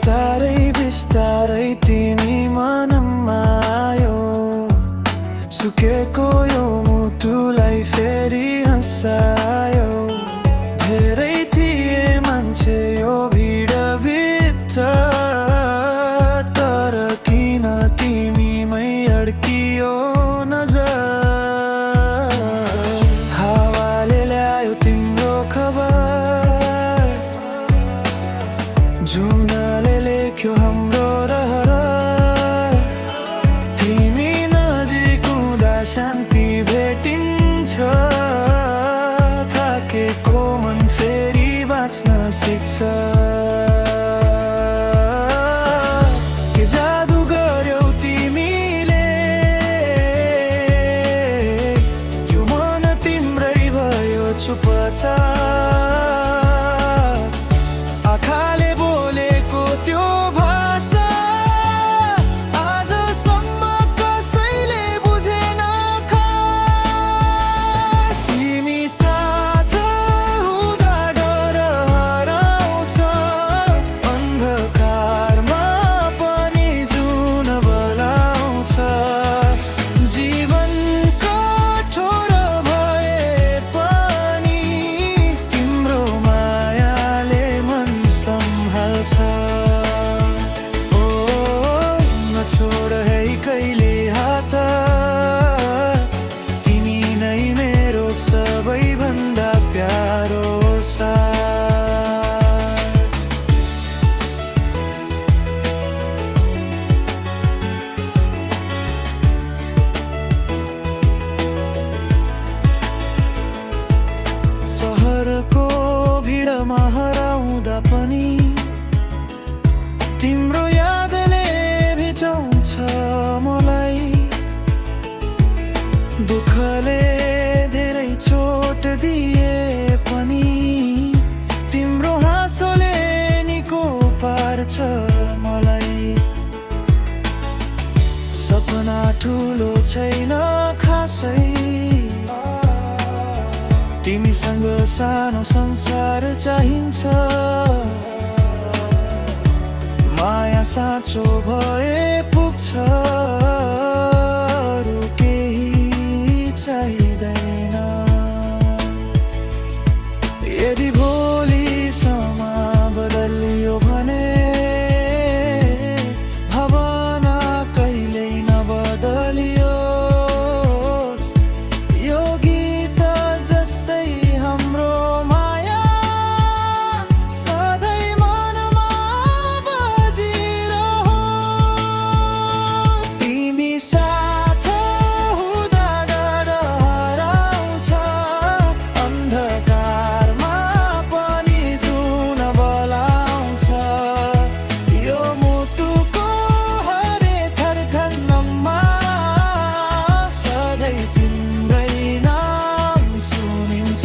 बिस्तारै बिस्तारै तिमी मनमा आयो, सुकेको यो मुटुलाई फेरि हँसायो। धेरै थिए मान्छे यो भिडभित्र, तर किन तिमीमै अड्कियो नजर। हावाले ल्यायो तिम्रो खबर, जुनले लेख्यो हाम्रो रहर। तिमी नजिक हुँदा शान्ति भेटिन्छ, थाकेको मन फेरि बाँच्न सिक्छ। के जादु गर्यौ तिमीले, यो मन तिम्रै भयो चुपचाप। आँखाले बोलेको त्यो भाषा आजसम्म कसैले बुझेन खास। तिमी साथ हुँदा डर हराउँछ, अन्धकारमा पनि जुन बलाउँछ। जीवन कठोर भए पनि तिम्रो मायाले मन सम्हाल्छ। ओ नछोड है कहिले हात, तिमी नै मेरो सबैभन्दा प्यारो साथ। सहरको भिडमा हराउँदा पनि तिम्रो यादले भिजाउँछ मलाई। दुःखले धेरै चोट दिए पनि तिम्रो हाँसोले निको पार्छ मलाई। सपना ठुलो छैन खासै, तिमीसँग सानो संसार चाहिन्छ। माया साँचो भए पुग्छ, अरू केही चाहिँदैन। यदि भोलिसम्म बदलियो भने भावना कहिल्यै नबदलियोस्। यो गीत जस्तै हाम्रो माया सधैँ मनमा बजिरहोस्। तिमी साथ हुँदा डर हराउँछ, अन्धकारमा पनि जुन बलाउँछ। यो मुटुको हरेक धड्कनमा सधैँ तिम्रै नाम सुनिन्छ।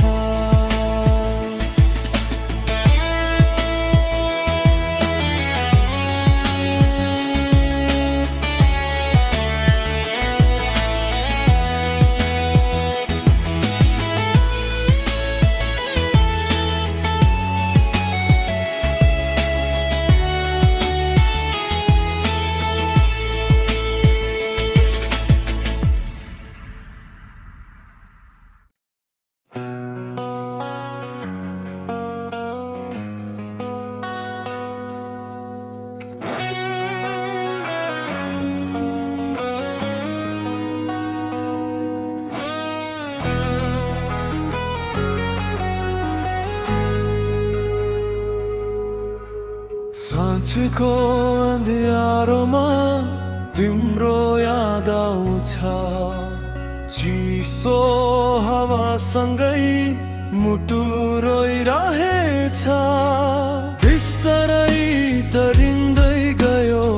साँचको अँध्यारोमा तिम्रो याद आउँछ, चिसो हावासँगै मुटु रोइरहेछ। बिस्तारै तरिँदै गयो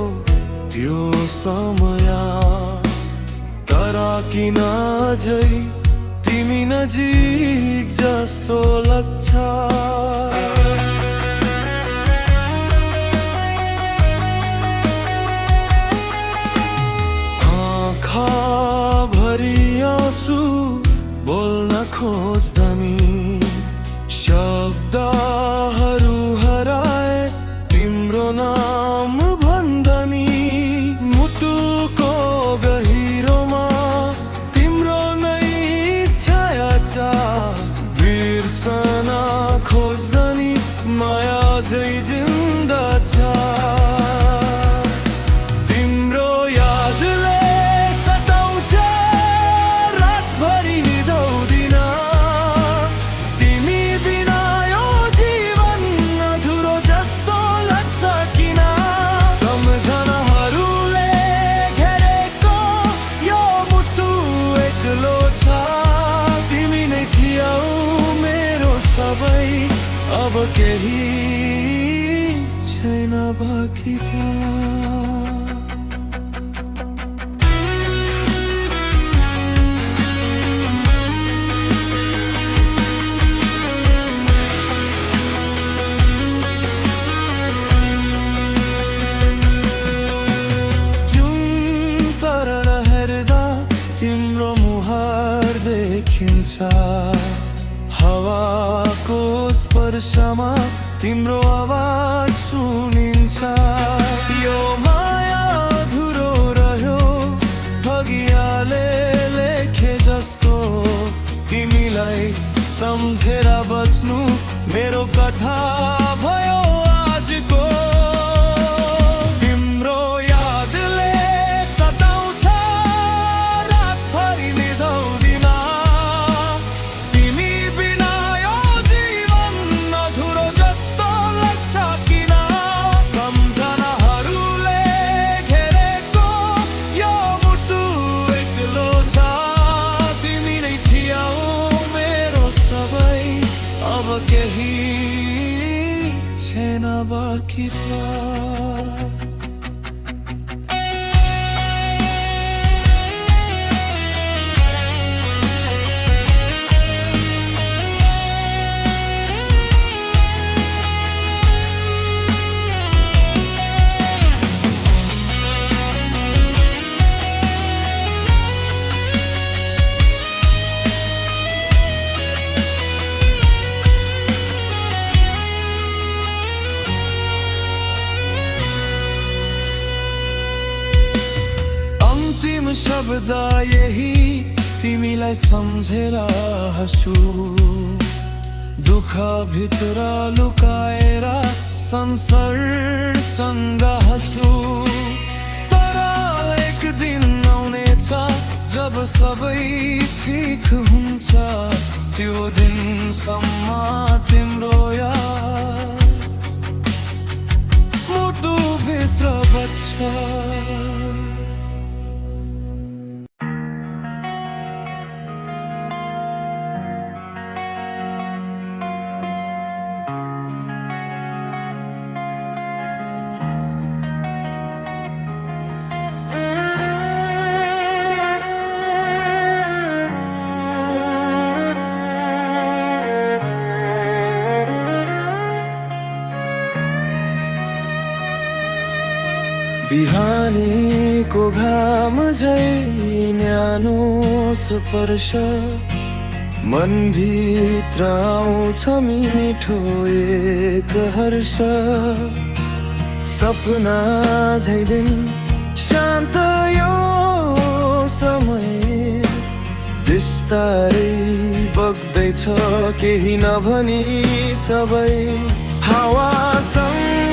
त्यो समय, तर किन अझै तिमी नजिक जस्तो लाग्छ। आँखाभरि आँसु बोल्न खोज्दा नि शब्दहरू हराए तिम्रो नाम बाँकी त तिम्रो मुहार देखिन्छ हावाको स्पर्शमा तिम्रो आवाज सुनिन्छ यो माया अधुरो रह्यो भगियाले लेखे जस्तो तिमीलाई सम्झेर बच्नु मेरो कथा भयो आजको केही छैन बाँकी त अन्तिम शब्द यही तिमीलाई सम्झेर हँसु दुःख भित्र लुकाएर संसारसँग हँसु तर एक दिन आउनेछ जब सबै ठिक हुन्छ त्यो दिनसम्म तिम्रो याद मुटु भित्र बज्छ बिहानीको घाम झै न्यानो स्पर्श मनभित्र आउँछ मिठो एक हर्ष सपना झै दिन शान्त यो समय बिस्तारै बग्दैछ केही नभनी सबै हावासँगै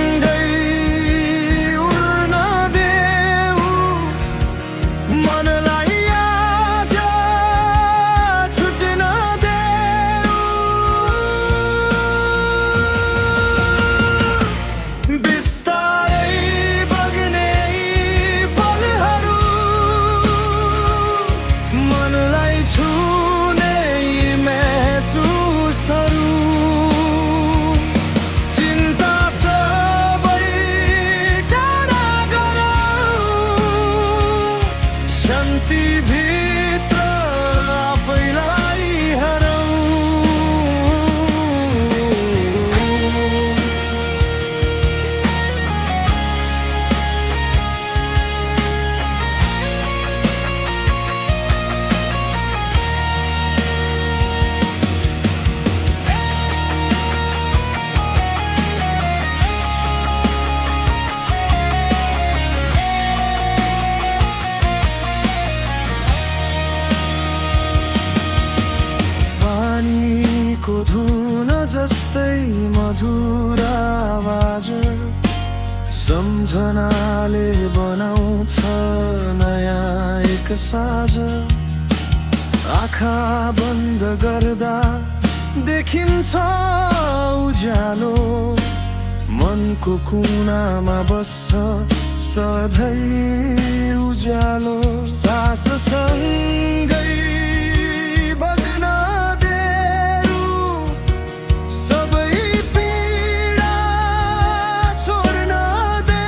धुन जस्तै मधुर आवाज सम्झनाले बनाउँछ नयाँ एक साज आँखा बन्द गर्दा देखिन्छ उज्यालो मनको कुनामा बस्छ सधैँ उज्यालो सास सँगै सबै पीडा छोड्न दे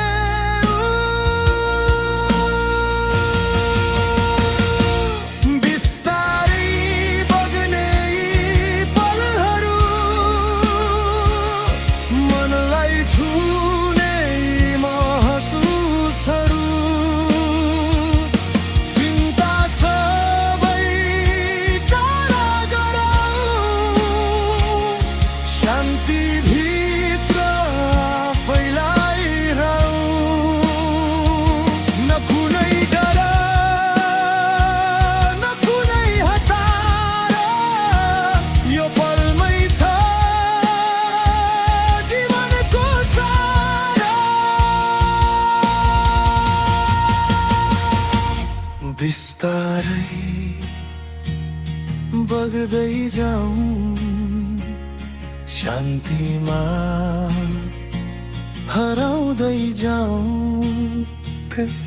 बिस्तारै बग्दै जाऊं शान्तिमा हराउँदै जाऊं फेरि